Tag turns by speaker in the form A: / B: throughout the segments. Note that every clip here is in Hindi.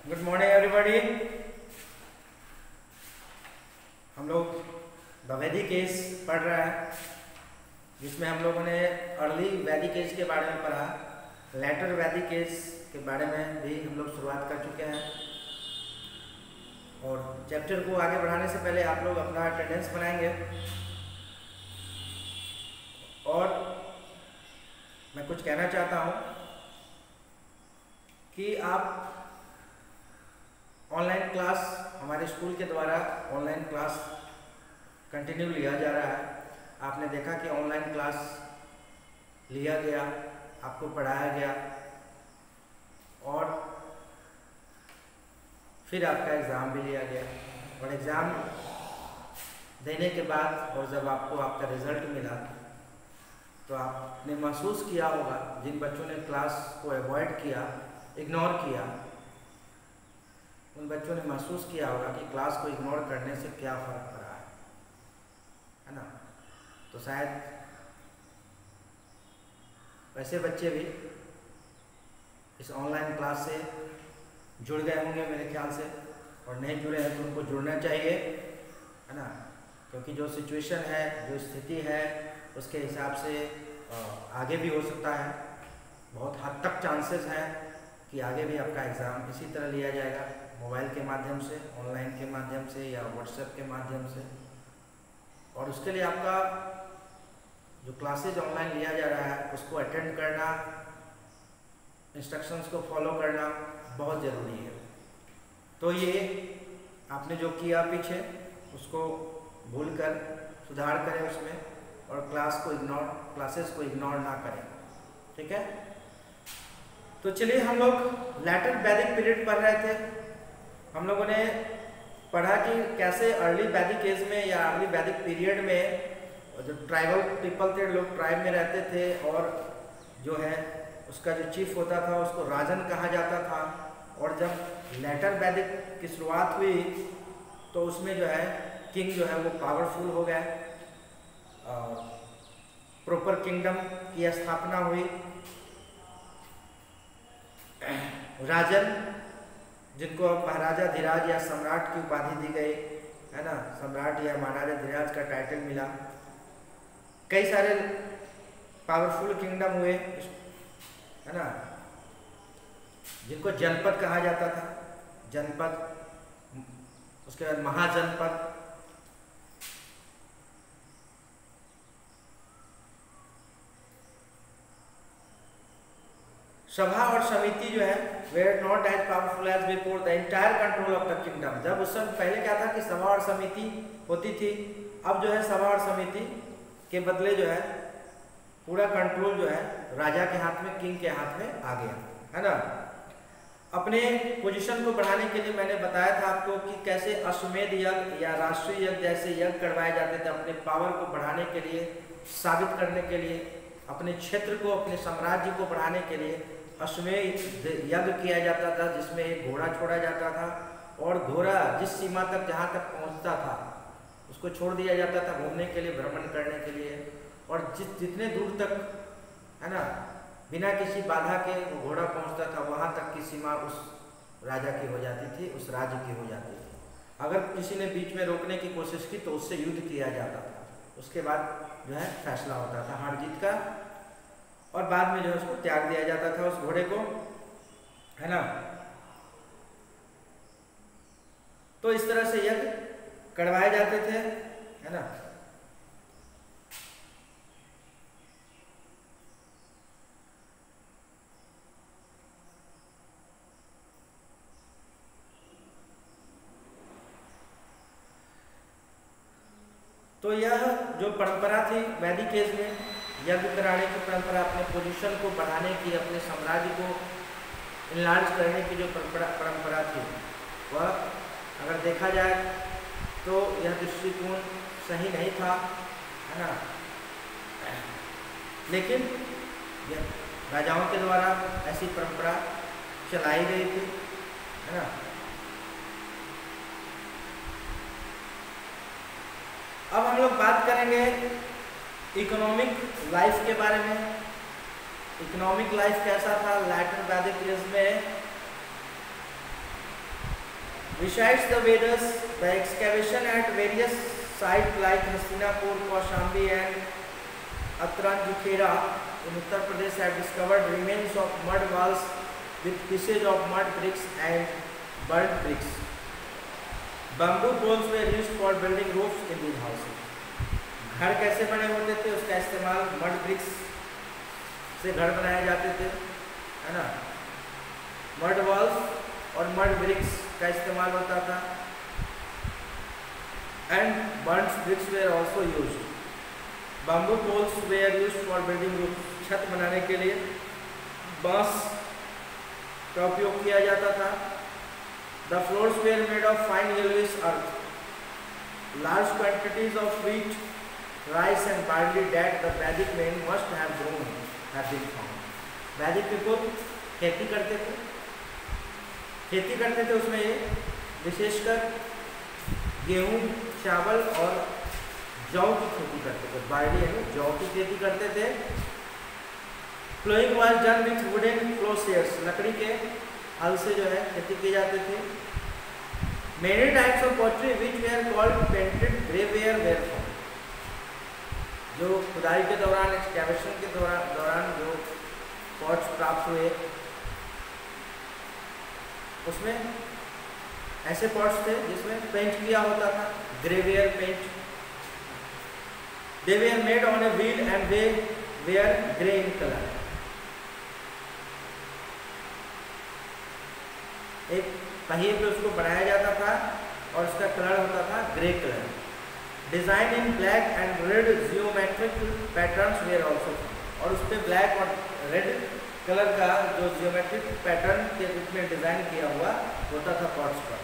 A: Good morning everybody. हम लोग द वैदिक एज पढ़ रहे हैं, जिसमें हम लोगों ने अर्ली वैदिक एज के बारे में पढ़ा, लेटर वैदिक एज के बारे में भी हम लोग शुरुआत कर चुके हैं। और चैप्टर को आगे बढ़ाने से पहले आप लोग अपना अटेंडेंस बनाएंगे। और मैं कुछ कहना चाहता हूँ कि आप ऑनलाइन क्लास, हमारे स्कूल के द्वारा ऑनलाइन क्लास कंटिन्यू लिया जा रहा है। आपने देखा कि ऑनलाइन क्लास लिया गया, आपको पढ़ाया गया और फिर आपका एग्ज़ाम भी लिया गया। और एग्ज़ाम देने के बाद और जब आपको आपका रिज़ल्ट मिला तो आपने महसूस किया होगा, जिन बच्चों ने क्लास को अवॉइड किया, इग्नोर किया, उन बच्चों ने महसूस किया होगा कि क्लास को इग्नोर करने से क्या फ़र्क पड़ा है ना। तो शायद वैसे बच्चे भी इस ऑनलाइन क्लास से जुड़ गए होंगे मेरे ख्याल से, और नहीं जुड़े हैं तो उनको जुड़ना चाहिए, है ना। क्योंकि जो सिचुएशन है, जो स्थिति है, उसके हिसाब से आगे भी हो सकता है। बहुत हद तक चांसेस हैं कि आगे भी आपका एग्ज़ाम इसी तरह लिया जाएगा, मोबाइल के माध्यम से, ऑनलाइन के माध्यम से या व्हाट्सएप के माध्यम से। और उसके लिए आपका जो क्लासेज ऑनलाइन लिया जा रहा है उसको अटेंड करना, इंस्ट्रक्शंस को फॉलो करना बहुत ज़रूरी है। तो ये आपने जो किया पीछे, उसको भूलकर सुधार करें उसमें, और क्लासेस को इग्नोर ना करें, ठीक है। तो चलिए, हम लोग लेटर वैदिक पीरियड पढ़ रहे थे। हम लोगों ने पढ़ा कि कैसे अर्ली वैदिक एज में या अर्ली वैदिक पीरियड में जो ट्राइबल पीपल थे, लोग ट्राइब में रहते थे, और जो है उसका जो चीफ होता था उसको राजन कहा जाता था। और जब लेटर वैदिक की शुरुआत हुई तो उसमें जो है किंग जो है वो पावरफुल हो गए, प्रॉपर किंगडम की स्थापना हुई। राजन, जिनको महाराजा धीराज या सम्राट की उपाधि दी गई, है ना, सम्राट या महाराजा धीराज का टाइटल मिला। कई सारे पावरफुल किंगडम हुए, है ना, जिनको जनपद कहा जाता था, जनपद, उसके बाद महाजनपद। सभा और समिति जो है were not as powerful as before the entire control of the kingdom. जब उस समय पहले क्या था कि सभा और समिति होती थी, अब जो है सभा और समिति के बदले जो है पूरा कंट्रोल जो है राजा के हाथ में, किंग के हाथ में आ गया, है ना। अपने पोजीशन को बढ़ाने के लिए मैंने बताया था आपको कि कैसे अश्वमेध यज्ञ या राष्ट्रीय यज्ञ जैसे यज्ञ करवाए जाते थे अपने पावर को बढ़ाने के लिए, साबित करने के लिए, अपने क्षेत्र को, अपने साम्राज्य को बढ़ाने के लिए अश्वमेध यज्ञ किया जाता था, जिसमें एक घोड़ा छोड़ा जाता था, और घोड़ा जिस सीमा तक, जहाँ तक पहुँचता था, उसको छोड़ दिया जाता था घूमने के लिए, भ्रमण करने के लिए। और जितने दूर तक, है ना, बिना किसी बाधा के वो घोड़ा पहुँचता था, वहाँ तक की सीमा उस राजा की हो जाती थी, उस राज्य की हो जाती थी। अगर किसी ने बीच में रोकने की कोशिश की तो उससे युद्ध किया जाता था। उसके बाद जो है फैसला होता था हार जीत का, और बाद में जो है उसको त्याग दिया जाता था, उस घोड़े को, है ना। तो इस तरह से यज्ञ करवाए जाते थे, है ना। तो यह जो परंपरा थी वैदिक एज में, यज्ञ कराने की परंपरा, अपने पोजीशन को बढ़ाने की, अपने साम्राज्य को इनलार्ज करने की जो परंपरा थी, वह अगर देखा जाए तो यह दृष्टिकोण सही नहीं था, है ना। लेकिन यह राजाओं के द्वारा ऐसी परंपरा चलाई गई थी, है ना। अब हम लोग बात करेंगे इकोनॉमिक लाइफ के बारे में। इकोनॉमिक लाइफ कैसा था लेटर वैदिक एज में, Besides the Vedas, the excavation at various sites like Hastinapur, Kaushambi and Atranjukhera in Uttar Pradesh have discovered remains of mud walls with pieces of mud bricks and burnt bricks. Bamboo poles were used for building roofs in these houses. घर कैसे बने होते थे, उसका इस्तेमाल मड ब्रिक्स से घर बनाए जाते थे, है ना। मड वॉल्स और मड ब्रिक्स का इस्तेमाल होता था। And burned bricks were also used. Bamboo poles were used for building roof, छत बनाने के लिए बांस का उपयोग किया जाता था। The floors were made of fine yellowish earth. Large quantities of wheat, rice and barley that the Vedic men must have grown have been found. Vedic people खेती करते थे उसमें ये विशेषकर गेहूं, चावल और जौ की खेती करते थे। बार्ली यानी जौ की खेती करते थे। Plowing was done with wooden plowshares, लकड़ी के हल से जो है खेती की जाती थी। Many types of pottery which were called painted graveware were found. जो खुदाई के दौरान, एक्सकैवेशन के दौरान जो पॉट्स प्राप्त हुए, उसमें ऐसे पॉट्स थे जिसमें पेंट किया होता था, grey ware paint. They were made on a wheel and they were grey in colour. एक पहिए पे उसको बनाया जाता था और उसका कलर होता था grey colour. Design in black and red geometric patterns were also, और उस पर ब्लैक और रेड कलर का जो जियोमेट्रिक पैटर्न के रूप में डिजाइन किया हुआ होता था पॉट्स पर।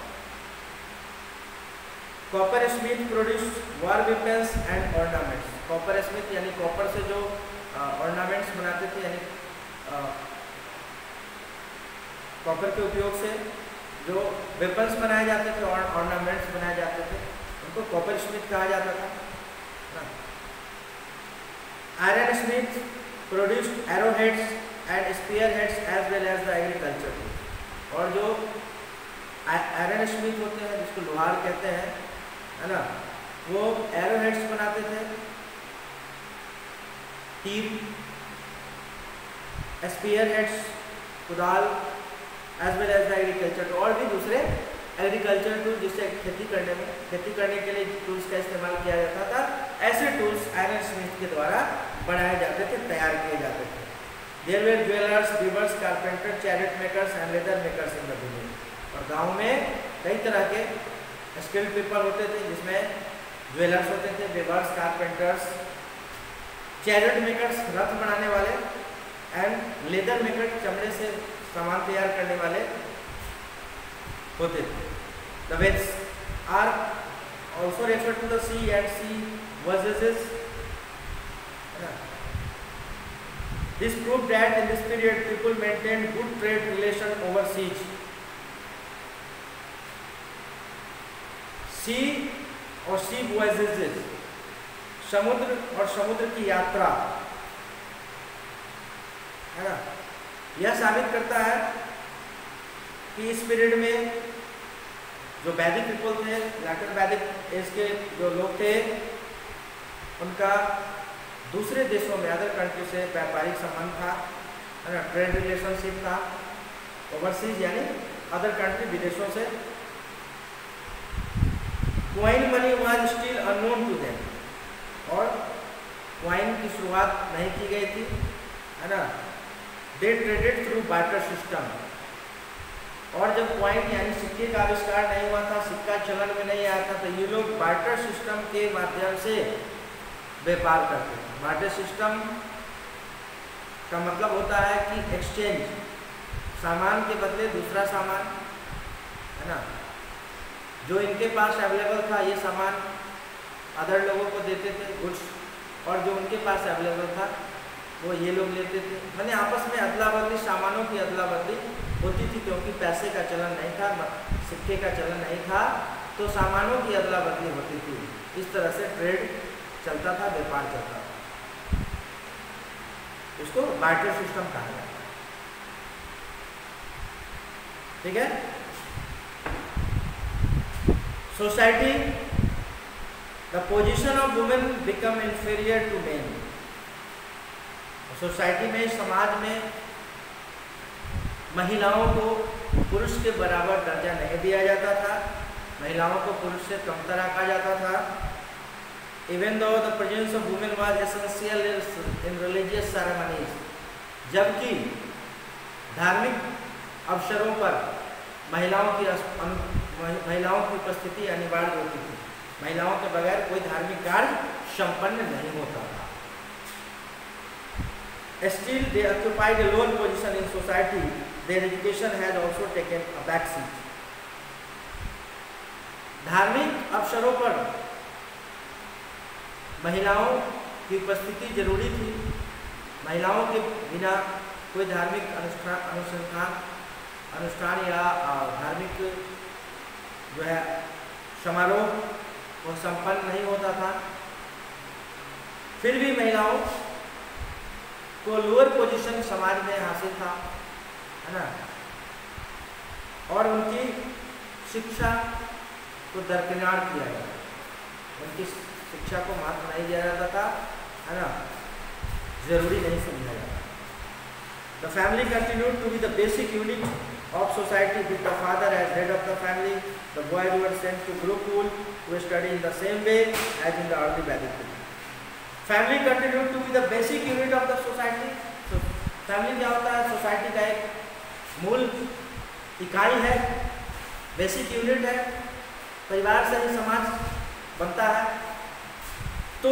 A: Copper Smith produce war weapons and ornaments. Copper Smith यानी कॉपर से जो ऑर्नामेंट्स बनाते थे, यानी कॉपर के उपयोग से जो वेपन्स बनाए जाते थे और ऑर्नामेंट्स बनाए जाते थे, उनको कॉपर स्मिथ कहा जाता था। Iron smith produced arrow heads and spear heads as well as the agriculture. और जो आयरन स्मिथ होते हैं, जिसको लोहार कहते हैं, है ना, वो एरो हेड्स बनाते थे, तीर, स्पीयर हेड्स, कुदाल, as well as the agriculture, और भी दूसरे एग्रीकल्चर टूल जिससे खेती करने के लिए टूल्स का इस्तेमाल किया जाता था। ऐसे टूल्स आयरन स्मिथ के द्वारा बनाए जाते थे, तैयार किए जाते थे। There were jewellers, weavers, carpenter, chariot makers and leather makers in the village. और गांव में कई तरह के स्किल्ड पीपल होते थे, जिसमें ज्वेलर्स होते थे, वीवर्स, कारपेंटर्स, चैरिट मेकर्स रथ बनाने वाले, एंड लेदर मेकर चमड़े से सामान तैयार करने वाले होते थे। The Veds are also referred to the sea and sea voyages. This proved that in this period people maintained good trade relation overseas. Sea और sea voyages, समुद्र और समुद्र की यात्रा, है ना, यह साबित करता है कि इस पीरियड में जो वैदिक पीपल थे, लेटर वैदिक एज के जो लोग थे, उनका दूसरे देशों में, अदर कंट्री से व्यापारिक संबंध था, है ना, ट्रेड रिलेशनशिप था। ओवरसीज यानी अदर कंट्री, विदेशों से। Coin money was still unknown to them, और क्वाइन की शुरुआत नहीं की गई थी, है ना। They traded through barter system, और जब क्वाइन यानी सिक्के का आविष्कार नहीं हुआ था, सिक्का चलन में नहीं आया था, तो ये लोग बार्टर सिस्टम के माध्यम से व्यापार करते थे। बार्टर सिस्टम का मतलब होता है कि एक्सचेंज, सामान के बदले दूसरा सामान, है ना। जो इनके पास अवेलेबल था ये सामान अदर लोगों को देते थे, गुड्स, और जो उनके पास अवेलेबल था वो ये लोग लेते थे। मैंने आपस में अदला बदली, सामानों की अदला बदली होती थी, क्योंकि पैसे का चलन नहीं था, सिक्के का चलन नहीं था, तो सामानों की अदला बदली होती थी। इस तरह से ट्रेड चलता था, व्यापार चलता था। इसको बार्टर सिस्टम कहा जाता है। ठीक है। Society the position of women become inferior to men. Society में, समाज में महिलाओं को पुरुष के बराबर दर्जा नहीं दिया जाता था, महिलाओं को पुरुष से कमतर आंका जाता था। Even though the presence of women was essential in religious ceremonies, जबकि धार्मिक अवसरों पर महिलाओं की उपस्थिति अनिवार्य होती थी। महिलाओं के बगैर कोई धार्मिक कार्य संपन्न नहीं होता था। Still they occupied a lower position in society. Their education had also taken a back seat. धार्मिक अवसरों पर महिलाओं की उपस्थिति जरूरी थी। महिलाओं के बिना कोई धार्मिक अनुष्ठान या धार्मिक जो है समारोह वो संपन्न नहीं होता था। फिर भी महिलाओं को लोअर पोजीशन समाज में हासिल था, है ना, और उनकी शिक्षा को दरकिनार किया गया, उनकी शिक्षा को महत्व नहीं दिया जाता था, है ना, जरूरी नहीं समझा जाता। The family continued to be the basic unit of society with the father as head of the family. The boys were sent to Gurukul to study in the same way as in the early Vedic period. Family continued to be the basic unit of the society. So, family क्या होता है? सोसाइटी का एक मूल इकाई है, बेसिक यूनिट है। परिवार से ही समाज बनता है। तो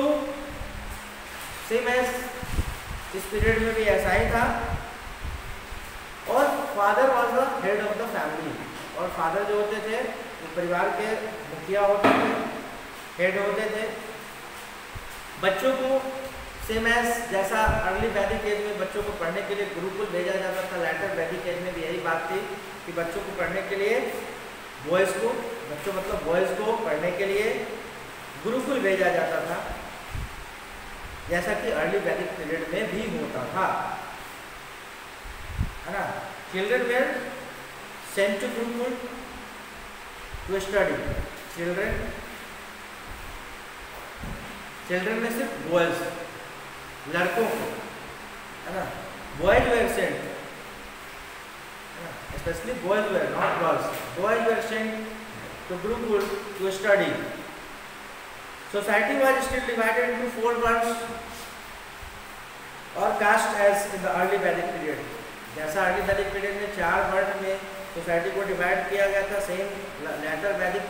A: सेम एज इस पीरियड में भी ऐसा ही था। और father was the head of the family, और फादर जो होते थे वो परिवार के मुखिया होते थे, हेड होते थे। बच्चों को सेम एज जैसा अर्ली वैदिक एज में बच्चों को पढ़ने के लिए गुरुकुल भेजा जाता था, लेटर वैदिक एज में भी यही बात थी कि बच्चों को पढ़ने के लिए बॉयज़ को, बच्चों मतलब बॉयज़ को पढ़ने के लिए गुरुकुल भेजा जाता था, जैसा कि अर्ली वैदिक पीरियड में भी होता था, है ना। Children were sent to gurukul to study. Children में सिर्फ बॉयज, लड़कों को, है ना, boys were sent, specially boys were, not girls, boys were sent to gurukul to study. Society was still divided into 4 words or caste as in the early Vedic period. जैसा अर्ली वैदिक पीरियड में 4 वर्ड में सोसाइटी को डिवाइड किया गया था, सेम लेटर वैदिक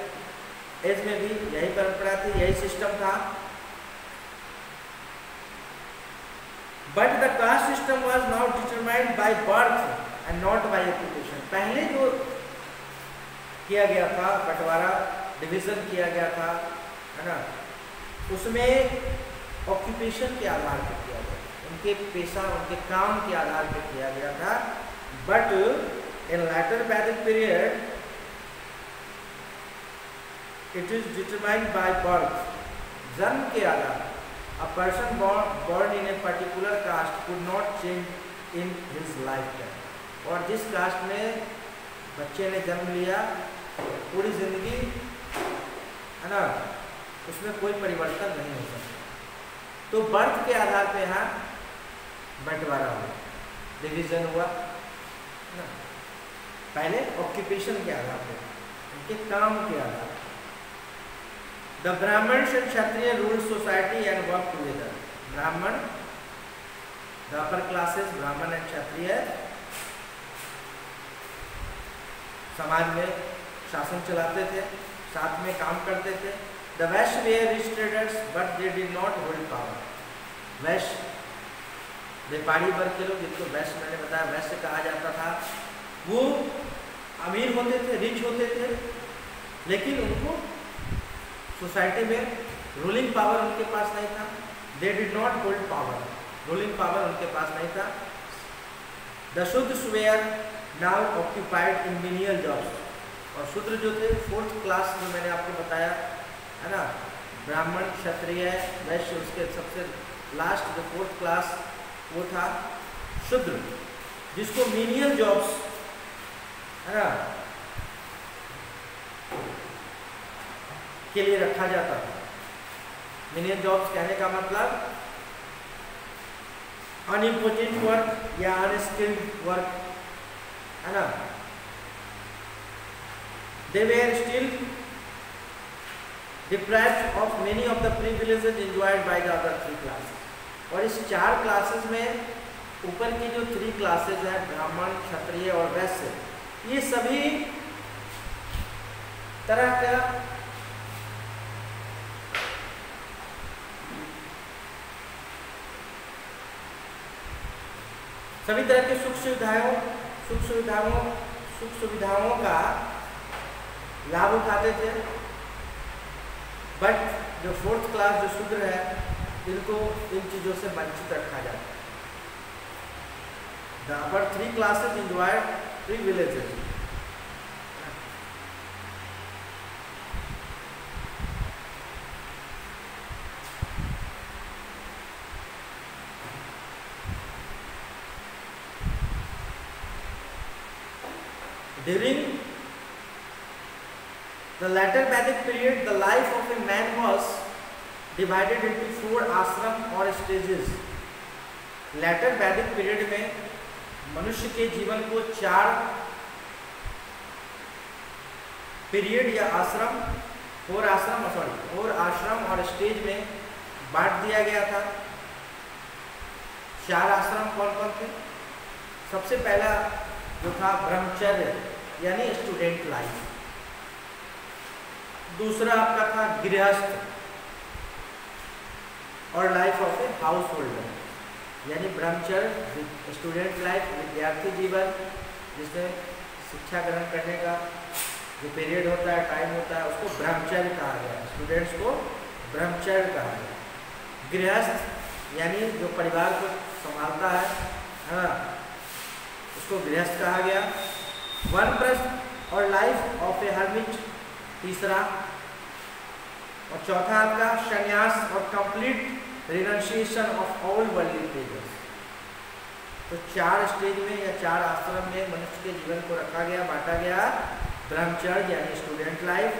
A: एज में भी यही परंपरा थी, यही सिस्टम था। But the caste system was now determined by birth and not by occupation. पहले जो किया गया था बंटवारा, डिवीजन किया गया था, है ना, उसमें ऑक्यूपेशन के आधार पर किया गया, उनके पेशा, उनके काम के आधार पर किया गया था। But in later Vedic period it is determined by birth, जन्म के आधार। A person born in a particular caste could not change in his lifetime। और जिस कास्ट में बच्चे ने जन्म लिया पूरी जिंदगी, है ना, उसमें कोई परिवर्तन नहीं हो सकता। तो बर्थ के आधार पे यहाँ बंटवारा हुआ, डिवीजन हुआ ना। पहले ऑक्यूपेशन के आधार पे, उनके काम के आधार पे। द ब्राह्मण and Kshatriya rule society and work together. ब्राह्मण, द अपर क्लासेस, ब्राह्मण एंड क्षत्रिय समाज में शासन चलाते थे, साथ में काम करते थे। The West were rich traders, but they did not hold power. West व्यापारी वर्ग के लोग, जिनको वेस्ट मैंने बताया वेस्ट कहा जाता था, वो अमीर होते थे, रिच होते थे, लेकिन उनको सोसाइटी में रूलिंग पावर उनके पास नहीं था। They did not hold power, ruling power उनके पास नहीं था। The Shudras were now occupied in menial jobs। और शूद्र जो थे, 4th क्लास जो मैंने आपको बताया, है ना, ब्राह्मण, क्षत्रिय, वैश्य, उसके सबसे लास्ट जो 4th क्लास वो था शूद्र, जिसको मीनियल जॉब्स, है ना, के लिए रखा जाता था। मिनियन जॉब्स कहने का मतलब अनइम्पोर्टेंट वर्क या अनस्किल्ड वर्क है ना। They were still deprived of many of the privileges enjoyed by the other three classes. और इस 4 क्लासेस में ऊपर की जो 3 क्लासेस हैं, ब्राह्मण, क्षत्रिय और वैश्य, ये सभी तरह का सुख सुविधाओं का लाभ उठाते थे। बट जो 4th क्लास जो शूद्र है, इनको इन चीजों से वंचित रखा जाता है। The upper 3 classes enjoyed privileges. During the latter Vedic period, the life of a man was divided into 4 ashram or stages. Latter Vedic period में मनुष्य के जीवन को 4 पीरियड या आश्रम 4 आश्रम और स्टेज में बांट दिया गया था। 4 आश्रम कौन कौन थे? सबसे पहला जो था ब्रह्मचर्य यानी स्टूडेंट लाइफ। दूसरा आपका था गृहस्थ और life of a house holder यानी ब्रह्मचर्य, स्टूडेंट लाइफ विद्यार्थी जीवन, जिसमें शिक्षा ग्रहण करने का जो पीरियड होता है, टाइम होता है, उसको ब्रह्मचर्य कहा गया। स्टूडेंट्स को ब्रह्मचर्य कहा गया। गृहस्थ यानी जो परिवार को संभालता है ना, उसको गृहस्थ कहा गया। वानप्रस्थ और लाइफ ऑफ ए हर्मिट तीसरा, और चौथा आपका संन्यास और complete renunciation of all worldly pleasures. तो 4 स्टेज में या 4 आश्रम में मनुष्य के जीवन को रखा गया, बांटा गया। ब्रह्मचर्य यानी स्टूडेंट लाइफ,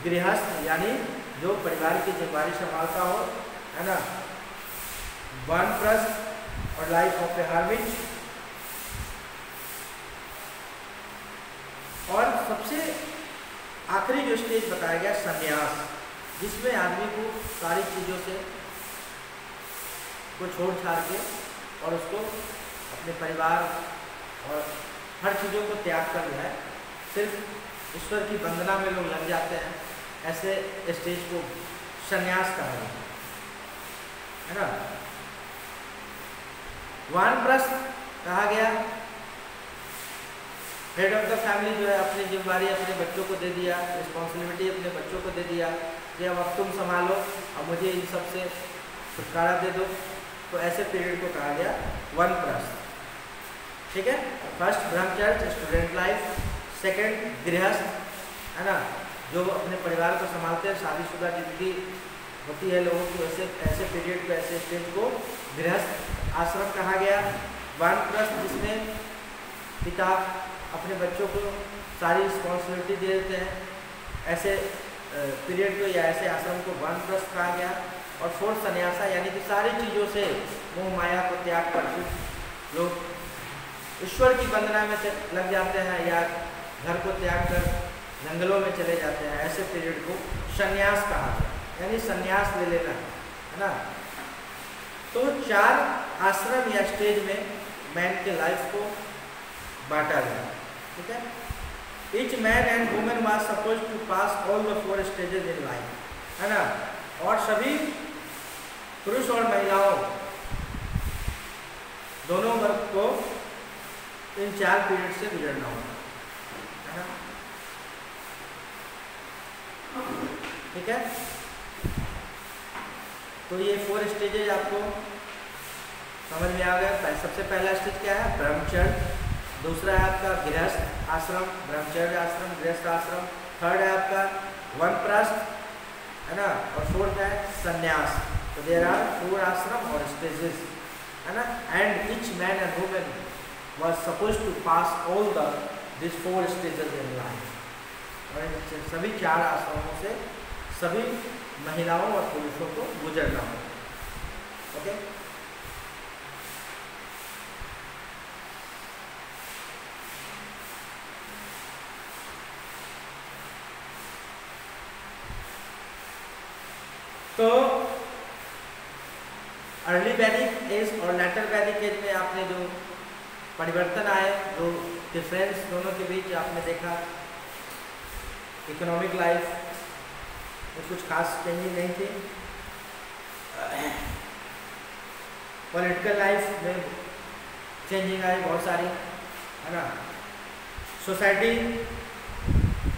A: गृहस्थ यानी जो परिवार की जिम्मेदारी संभालता हो, है ना, वानप्रस्थ और लाइफ ऑफ ए हर्मिट, और सबसे आखिरी जो स्टेज बताया गया संन्यास, जिसमें आदमी को सारी चीज़ों से को छोड़ छाड़ के और उसको अपने परिवार और हर चीज़ों को त्याग कर जो है सिर्फ ईश्वर की वंदना में लोग लग जाते हैं। ऐसे स्टेज को संन्यास कहा जाता है ना। वानप्रस्थ कहा गया, हेड ऑफ द फैमिली जो है अपनी जिम्मेदारी अपने बच्चों को दे दिया, रिस्पॉन्सिबिलिटी अपने बच्चों को दे दिया कि अब तुम संभालो, अब मुझे इन सब से छुटकारा दे दो। तो ऐसे पीरियड को कहा गया वानप्रस्थ। ठीक है, फर्स्ट ब्रह्मचर्य स्टूडेंट लाइफ, सेकंड गृहस्थ, है ना, जो अपने परिवार को संभालते हैं, शादीशुदा जिंदगी होती है लोगों की, वैसे ऐसे पीरियड को, ऐसे स्टेज को गृहस्थ आश्रम कहा गया। वानप्रस्थ जिसमें पिता अपने बच्चों को सारी रिस्पॉन्सिबिलिटी दे देते हैं, ऐसे पीरियड को या ऐसे आश्रम को वानप्रस्थ कहा गया। और फोर्थ संन्यासा यानी कि सारी चीज़ों से मोह माया को त्याग कर लोग ईश्वर की वंदना में लग जाते हैं या घर को त्याग कर जंगलों में चले जाते हैं, ऐसे पीरियड को संन्यास कहा गया, यानी संन्यास ले लेना, है ना। तो 4 आश्रम या स्टेज में मैन के लाइफ को बांटा गया। ठीक है, each man and women was suppose to pass all the 4 stages in life, है ना। और सभी पुरुष और महिलाओं दोनों वर्ग को इन 4 पीरियड से गुजरना होगा, है ना। ठीक है, तो ये 4 स्टेजेज आपको समझ में आ गया। सबसे पहला स्टेज क्या है? ब्रह्मचर्य। दूसरा है आपका गृहस्थ आश्रम, ब्रह्मचर्य आश्रम, गृहस्थ आश्रम। थर्ड है आपका वानप्रस्थ, है ना। और फोर्थ है संन्यास। तो देयर आर 4 आश्रम और स्टेजेस, है ना। And each man and women was suppose to pass all this 4 stages in life. और सभी 4 आश्रमों से सभी महिलाओं और पुरुषों को गुजरना हो। ओके, तो अर्ली वैदिक एज और लेटर वैदिक एज में आपने जो परिवर्तन आए, जो डिफरेंस दोनों के बीच आपने देखा, इकोनॉमिक लाइफ में कुछ खास चेंजिंग नहीं थी, पॉलिटिकल लाइफ में चेंजिंग आई बहुत सारी, है ना। सोसाइटी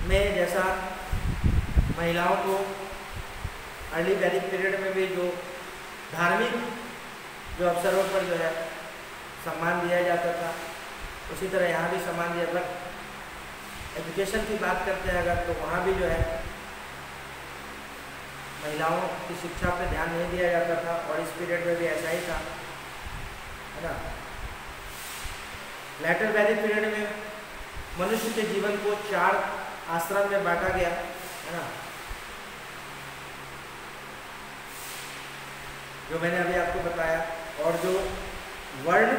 A: में जैसा महिलाओं को अर्ली वैदिक पीरियड में भी जो धार्मिक जो अवसरों पर जो है सम्मान दिया जाता था, उसी तरह यहाँ भी सम्मान दिया। बट एजुकेशन की बात करते हैं अगर, तो वहाँ भी जो है महिलाओं की शिक्षा पे ध्यान नहीं दिया जाता था, और इस पीरियड में भी ऐसा ही था, है ना। लेटर वैदिक पीरियड में मनुष्य के जीवन को 4 आश्रम में बांटा गया, है ना, जो मैंने अभी आपको बताया। और जो वर्ण,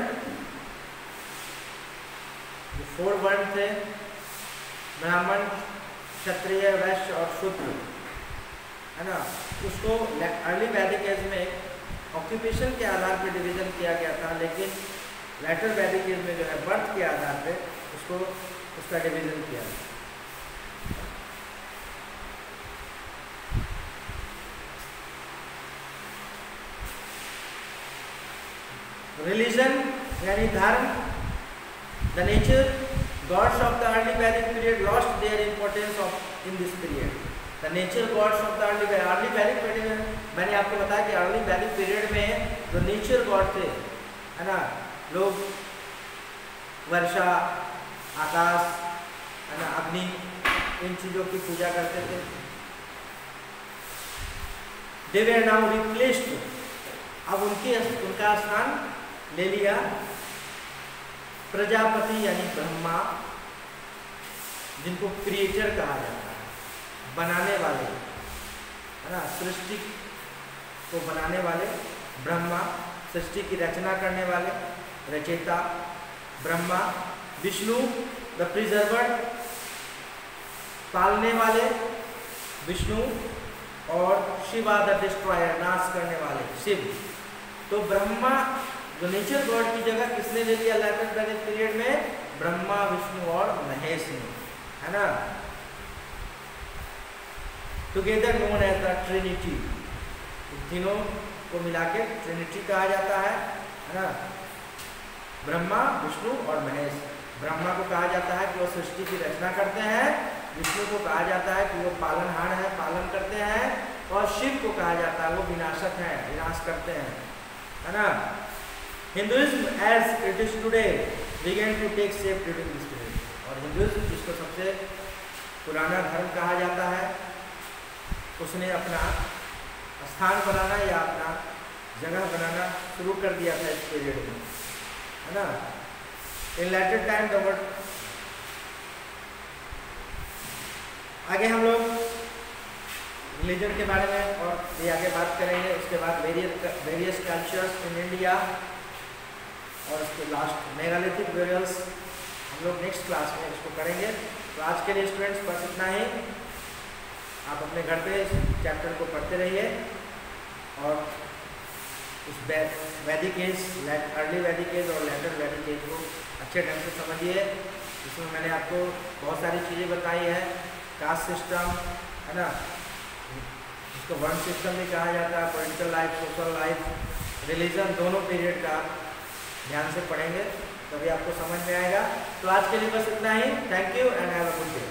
A: जो 4 वर्ण थे, ब्राह्मण, क्षत्रिय, वैश्य और शूद्र, है ना, उसको अर्ली वैदिक एज में ऑक्यूपेशन के आधार पर डिवीजन किया गया था, लेकिन लेटर वैदिक एज में जो है बर्थ के आधार पे उसको उसका डिवीजन किया। रिलीजन यानी धर्म, the nature gods of the early Vedic period lost their importance of in this period. The nature gods of the early Vedic period में मैंने आपको बताया कि अर्ली वैदिक पीरियड में जो नेचर गॉड थे, है ना, लोग वर्षा, आकाश, है ना, अग्नि, इन चीजों की पूजा करते थे। दे वर नाउ रिप्लेस्ड, अब उनका स्थान ले लिया प्रजापति यानी ब्रह्मा, जिनको क्रिएटर कहा जाता है, बनाने वाले, है ना, सृष्टि को बनाने वाले ब्रह्मा, सृष्टि की रचना करने वाले रचयिता ब्रह्मा, विष्णु द प्रिजर्वर, पालने वाले विष्णु, और शिवा द डिस्ट्रॉयर, नाश करने वाले शिव। तो ब्रह्मा जो नेचर गॉड की जगह किसने ले लिया लेटर वैदिक पीरियड में? ब्रह्मा, विष्णु और महेश ने, है ना, together known as the trinity. तीनों को मिला के ट्रिनिटी कहा जाता है ना, ब्रह्मा, विष्णु और महेश। ब्रह्मा को कहा जाता है कि वो सृष्टि की रचना करते हैं, विष्णु को कहा जाता है कि वो पालनहार है, पालन करते हैं, और शिव को कहा जाता है वो विनाशक है, विनाश करते हैं, है ना। Hinduism as it is today began to take shape during this period. और हिंदुइज्म, जिसको सबसे पुराना धर्म कहा जाता है, उसने अपना स्थान बनाना या अपना जगह बनाना शुरू कर दिया था इस पीरियड में, है ना। इन लेटर टाइम द वर्ड, आगे हम लोग रिलीजन के बारे में और भी आगे बात करेंगे। उसके बाद वेरियस कल्चर्स इन इंडिया, और उसके लास्ट मेगालिथिक ब्यूरियल्स हम लोग नेक्स्ट क्लास में इसको करेंगे। तो आज के लिए स्टूडेंट्स बस इतना ही। आप अपने घर पे इस चैप्टर को पढ़ते रहिए और इस वैदिक एज, अर्ली वैदिक एज और लेटर वैदिक एज को अच्छे ढंग से समझिए। इसमें मैंने आपको बहुत सारी चीज़ें बताई है, कास्ट सिस्टम, है ना, इसको वर्ण सिस्टम भी कहा जाता है, political life, social life, religion, दोनों पीरियड का ध्यान से पढ़ेंगे तभी आपको समझ में आएगा। तो आज के लिए बस इतना ही। Thank you and have a good day.